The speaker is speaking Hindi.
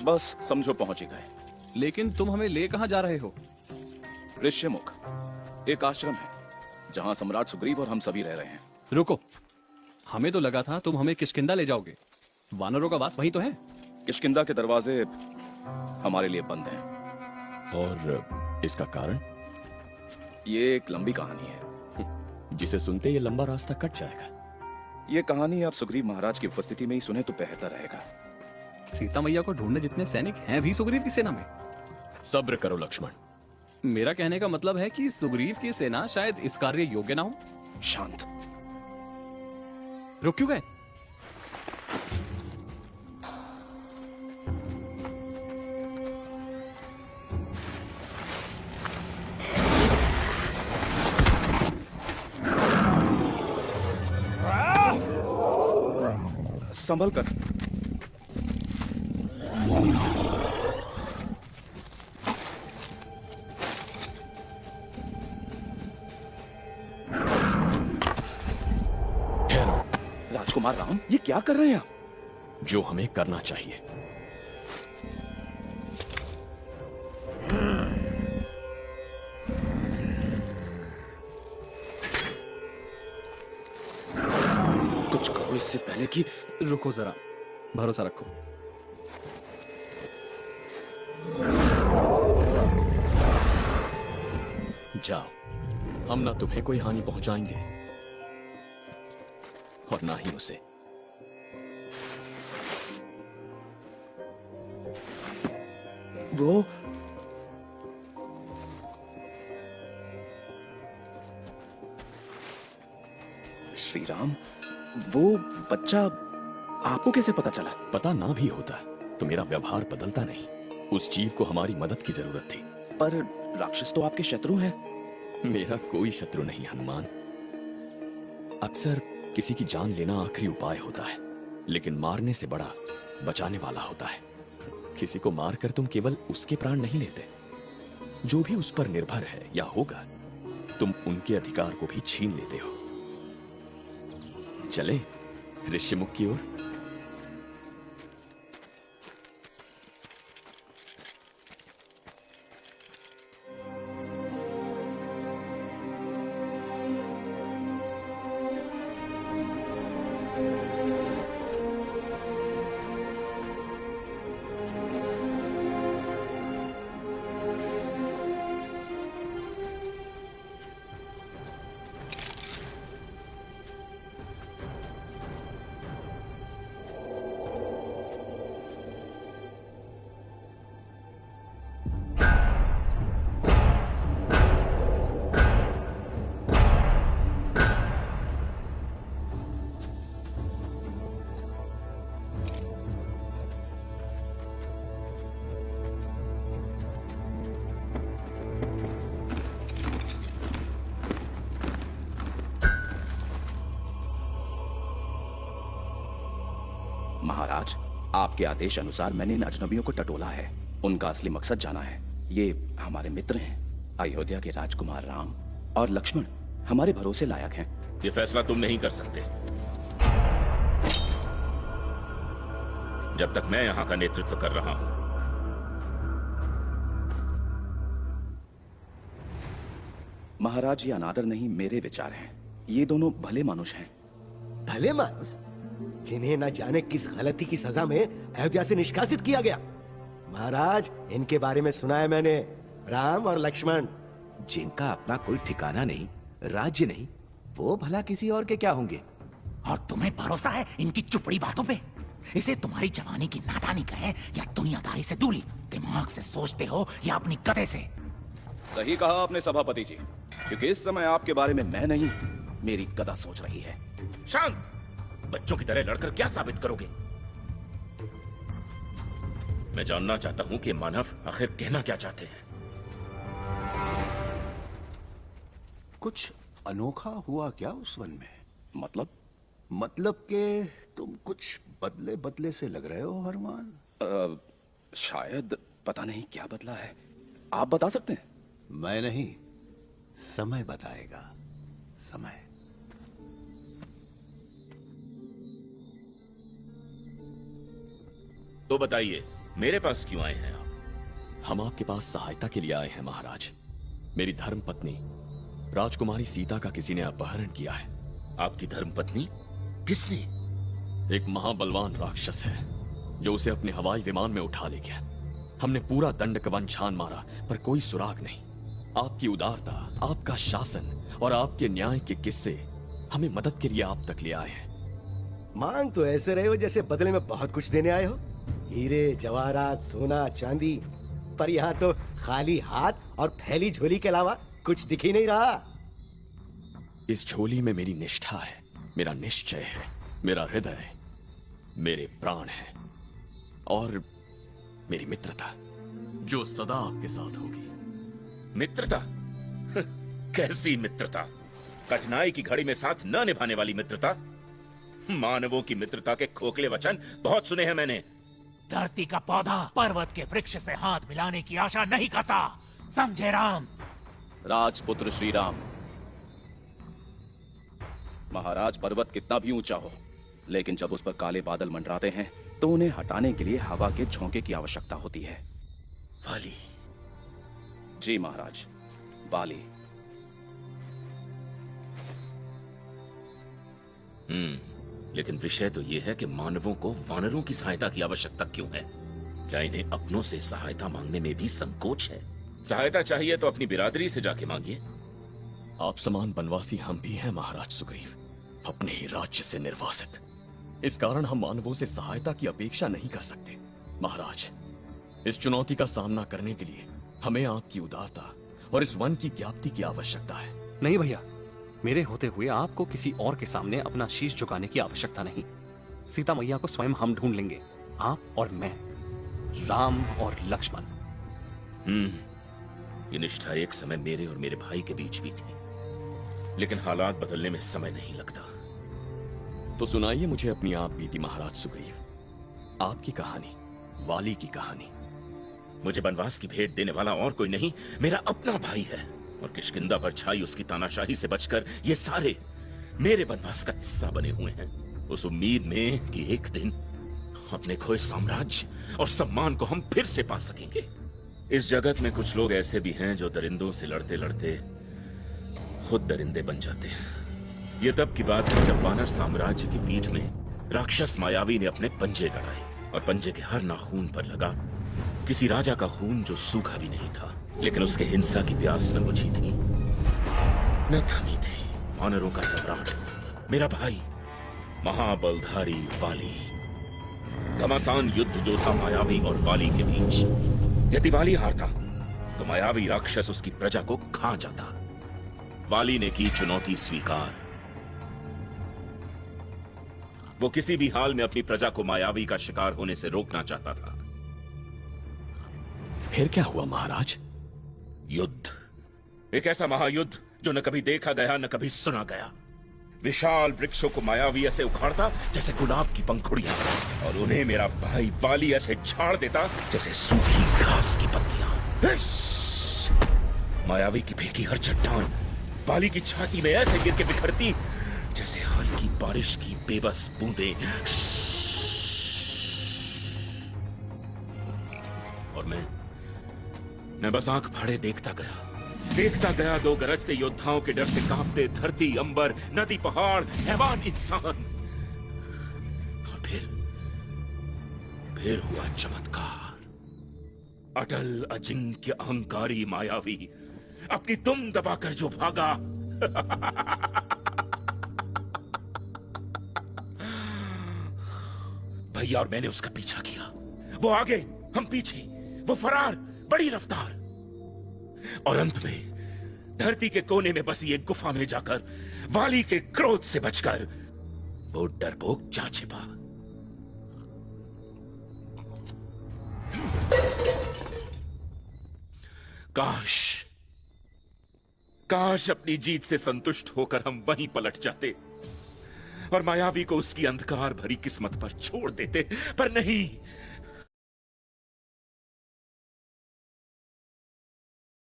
बस समझो पहुंच ही गए। लेकिन तुम हमें ले कहां जा रहे हो? ऋष्यमुख एक आश्रम है जहां सम्राट सुग्रीव और हम सभी रह रहे हैं। रुको, हमें तो लगा था तुम हमें किष्किंधा ले जाओगे। वानरों का वास वही तो है। किष्किंधा के दरवाजे हमारे लिए बंद हैं। और इसका कारण? ये एक लंबी कहानी है जिसे सुनते ये लंबा रास्ता कट जाएगा। ये कहानी आप सुग्रीव महाराज की उपस्थिति में ही सुने तो बेहतर रहेगा। सीता मैया को ढूंढने जितने सैनिक हैं भी सुग्रीव की सेना में। सब्र करो लक्ष्मण। मेरा कहने का मतलब है कि सुग्रीव की सेना शायद इस कार्य योग्य ना हो। शांत। रुक क्यों गए? संभल कर। ठहरो। राजकुमार राम, ये क्या कर रहे हैं आप? जो हमें करना चाहिए। कुछ करो इससे पहले कि। रुको जरा, भरोसा रखो। जाओ, हम ना तुम्हें कोई हानि पहुंचाएंगे और ना ही उसे। वो श्री राम, वो बच्चा आपको कैसे पता चला? पता ना भी होता तो मेरा व्यवहार बदलता नहीं। उस जीव को हमारी मदद की जरूरत थी। पर राक्षस तो आपके शत्रु हैं। मेरा कोई शत्रु नहीं हनुमान। अक्सर किसी की जान लेना आखिरी उपाय होता है, लेकिन मारने से बड़ा बचाने वाला होता है। किसी को मारकर तुम केवल उसके प्राण नहीं लेते, जो भी उस पर निर्भर है या होगा, तुम उनके अधिकार को भी छीन लेते हो। चले ऋष्यमुख की ओर। महाराज, आपके आदेश अनुसार मैंने इन अजनबियों को टटोला है। उनका असली मकसद जाना है। ये हमारे मित्र हैं। अयोध्या के राजकुमार राम और लक्ष्मण हमारे भरोसे लायक हैं। ये फैसला तुम नहीं कर सकते। जब तक मैं यहां का नेतृत्व कर रहा हूं। महाराज, ये अनादर नहीं, मेरे विचार हैं। ये दोनों भले मानुष हैं। भले मानुष जिन्हें न जाने किस गलती की सजा में अयोध्या से निष्कासित किया गया। महाराज, इनके बारे में सुना है मैंने। राम और लक्ष्मण, जिनका अपना कोई ठिकाना नहीं, राज्य नहीं, वो भला किसी और के क्या होंगे? और तुम्हें भरोसा है इनकी चुपड़ी बातों पे? इसे तुम्हारी जवानी की नादानी कहे या दुनियादारी से दूरी, दिमाग से सोचते हो या अपनी गधे से? सही कहा आपने सभापति जी, क्योंकि इस समय आपके बारे में मैं नहीं, मेरी गदा सोच रही है। शांत! बच्चों की तरह लड़कर क्या साबित करोगे? मैं जानना चाहता हूं कि मानव आखिर कहना क्या चाहते हैं। कुछ अनोखा हुआ क्या उस वन में? मतलब के तुम कुछ बदले बदले से लग रहे हो हनुमान। शायद पता नहीं क्या बदला है। आप बता सकते हैं? मैं नहीं, समय बताएगा। समय। तो बताइए, मेरे पास क्यों आए हैं आप? हम आपके पास सहायता के लिए आए हैं महाराज। मेरी धर्म पत्नी राजकुमारी सीता का किसी ने अपहरण किया है। आपकी धर्मपत्नी? किसने? एक महाबलवान राक्षस है जो उसे अपने हवाई विमान में उठा ले गया। हमने पूरा दंडकवन छान मारा पर कोई सुराग नहीं। आपकी उदारता, आपका शासन और आपके न्याय के किस्से हमें मदद के लिए आप तक ले आए हैं। मांग तो ऐसे रहे हो जैसे बदले में बहुत कुछ देने आए हो। हीरे जवाहरात, सोना चांदी, पर यहाँ तो खाली हाथ और फैली झोली के अलावा कुछ दिख ही नहीं रहा। इस झोली में मेरी निष्ठा है, मेरा निश्चय है, मेरा हृदय, मेरे प्राण है और मेरी मित्रता जो सदा आपके साथ होगी। मित्रता? कैसी मित्रता? कठिनाई की घड़ी में साथ न निभाने वाली मित्रता? मानवों की मित्रता के खोखले वचन बहुत सुने हैं मैंने। धरती का पौधा पर्वत के वृक्ष से हाथ मिलाने की आशा नहीं करता, समझे राम? राजपुत्र श्री राम, महाराज पर्वत कितना भी ऊंचा हो, लेकिन जब उस पर काले बादल मंडराते हैं तो उन्हें हटाने के लिए हवा के झोंके की आवश्यकता होती है। वाली? जी महाराज, वाली। लेकिन विषय तो यह है कि मानवों को वानरों की सहायता की आवश्यकता क्यों है? क्या इन्हें अपनों से सहायता मांगने में भी संकोच है? सहायता चाहिए तो अपनी बिरादरी से जाके मांगिए। आप समान बनवासी हम भी हैं महाराज सुग्रीव, अपने ही राज्य से निर्वासित। इस कारण हम मानवों से सहायता की अपेक्षा नहीं कर सकते। महाराज, इस चुनौती का सामना करने के लिए हमें आपकी उदारता और इस वन की ज्ञाप्ति की आवश्यकता है। नहीं भैया, मेरे होते हुए आपको किसी और के सामने अपना शीश झुकाने की आवश्यकता नहीं। सीता मैया को स्वयं हम ढूंढ लेंगे, आप और मैं, राम और लक्ष्मण। ये निष्ठा एक समय मेरे और मेरे भाई के बीच भी थी, लेकिन हालात बदलने में समय नहीं लगता। तो सुनाइए मुझे अपनी आप बीती महाराज सुग्रीव, आपकी कहानी, वाली की कहानी। मुझे वनवास की भेंट देने वाला और कोई नहीं, मेरा अपना भाई है, और किष्किंधा पर छाई उसकी तानाशाही से बचकर ये सारे मेरे वनवास का हिस्सा बने हुए हैं, उस उम्मीद में कि एक दिन अपने खोए साम्राज्य और सम्मान को हम फिर से पा सकेंगे। इस जगत में कुछ लोग ऐसे भी हैं जो दरिंदों से लड़ते लड़ते खुद दरिंदे बन जाते हैं। ये तब की बात है जब वानर साम्राज्य की पीठ में राक्षस मायावी ने अपने पंजे गड़ाए, और पंजे के हर नाखून पर लगा किसी राजा का खून जो सूखा भी नहीं था, लेकिन उसके हिंसा की प्यास न बुझी थी न थमी थी। वानरों का सम्राट, मेरा भाई, महाबलधारी वाली। घमासान युद्ध जो था मायावी और वाली के बीच, यदि वाली हारता तो मायावी राक्षस उसकी प्रजा को खा जाता। वाली ने की चुनौती स्वीकार। वो किसी भी हाल में अपनी प्रजा को मायावी का शिकार होने से रोकना चाहता था। फिर क्या हुआ महाराज? युद्ध, एक ऐसा महायुद्ध जो न कभी देखा गया न कभी सुना गया। विशाल वृक्षों को मायावी ऐसे उखाड़ता जैसे गुलाब की पंखुड़ियां, और उन्हें मेरा भाई वाली ऐसे झाड़ देता जैसे सूखी घास की पत्तियां। मायावी की फेंकी हर चट्टान वाली की छाती में ऐसे गिर के बिखरती जैसे हल्की बारिश की बेबस बूंदें। और मैं बस आंख फाड़े देखता गया दो गरजते योद्धाओं के डर से कांपते धरती, अंबर, नदी, पहाड़, हैवान, इंसान। और फिर हुआ चमत्कार। अटल अजिंक्य अहंकारी मायावी अपनी दुम दबाकर जो भागा, भैया और मैंने उसका पीछा किया। वो आगे, हम पीछे, वो फरार, बड़ी रफ्तार, और अंत में धरती के कोने में बसी एक गुफा में जाकर वाली के क्रोध से बचकर वो डरपोक जा छिपा। काश अपनी जीत से संतुष्ट होकर हम वहीं पलट जाते और मायावी को उसकी अंधकार भरी किस्मत पर छोड़ देते, पर नहीं।